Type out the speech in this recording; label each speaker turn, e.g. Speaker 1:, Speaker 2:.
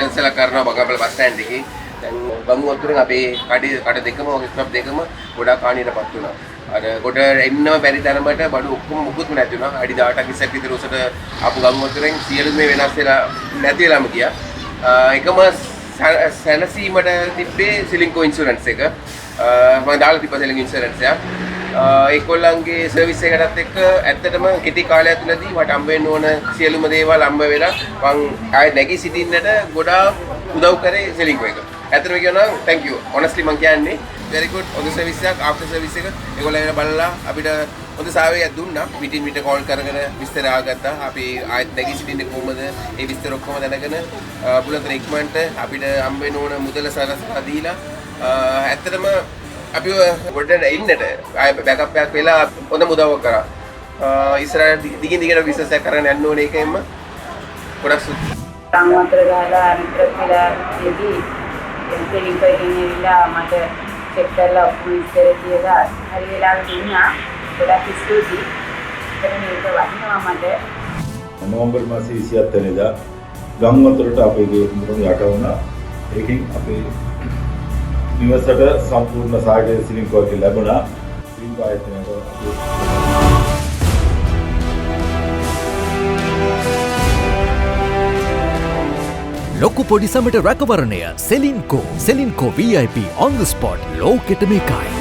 Speaker 1: Cancel කරනවා බංගපල bus stand එකේ. දැන් ගංගුවතුරෙන් අපේ කඩ දෙකම ස්ටොප් දෙකම ගොඩාක් හානියටපත් වුණා. අර ගොඩ එන්නම බැරි තරමට බඩු ඔක්කොම මුකුත්ම නැති වුණා. අඩි 18ක් 20ක් විතර උසට ආපු ගංගුවතුරෙන් සියලුම වෙනස් වෙලා නැති වෙලාම ගියා. එකම සැනසීමට තිබ්බේ සිලින්කෝ ඉන්ෂුරන්ස් එක. මම දාලා තිබ්බා සිලින්කෝ ඉන්ෂුරන්ස් එක. ඒගොල්ලන්ගේ සර්විස් එකටත් එක්ක ඇත්තටම කෙටි කාලයක් තුළදී මට හම්බ වෙන්න ඕන සියලුම දේවල් හම්බ වෙලා මං ආයෙ නැගී සිටින්නට ගොඩාක් උදව් කරේ සිලින්කෝ එක. ඇත්තටම කියනවා thank you. honestly මං කියන්නේ very good හොඳ සර්විස් එකක් after service එක. ඒගොල්ලෝ එන බලලා අපිට හොඳ සාවයක් දුන්නා. පිටින් පිට කෝල් කරගෙන විස්තර ආගත්තා. අපි ආයෙත් නැගී සිටින්නේ කොහොමද? ඒ විස්තර ඔක්කොම දැනගෙන බුලතර ඉක්මනට අපිට හම්බ වෙන ඕන මුදල සලසලා දීලා ඇත්තටම අපි ගොඩට ඉන්නට ආයෙ බෑකප් එකක් වෙලා හොඳ මුදවක් කරා. ඉස්සරහ දිගින් දිගට බිස්නස් එකක් කරගෙන යන්න ඕනේ ඒකෙන්ම ගොඩක් සුදුසු.
Speaker 2: සංවතර ගාලා අනිත් කියලා ඉදී එන්ටරින් ඉන්නවා මට චෙක් කරලා ඔෆිස් එකේ තියලා හරි වෙලාවට ඉන්නා ගොඩක් ස්තුතියි. එතන මේක වටිනවා මට.
Speaker 3: නොවැම්බර් මාසේ 27 වෙනිදා ගම්වතුරට අපේ ගේ මුරුණ යට වුණා. ඒකෙන් අපේ නිවසට සම්පූර්ණ සහාය සිලින්කෝ එක ලැබුණා. සිලින්කෝ ආයතනයට
Speaker 4: ලොකු පොඩි සමට රැකවරණය Ceylinco VIP on the spot ලෝකෙටම එකයි.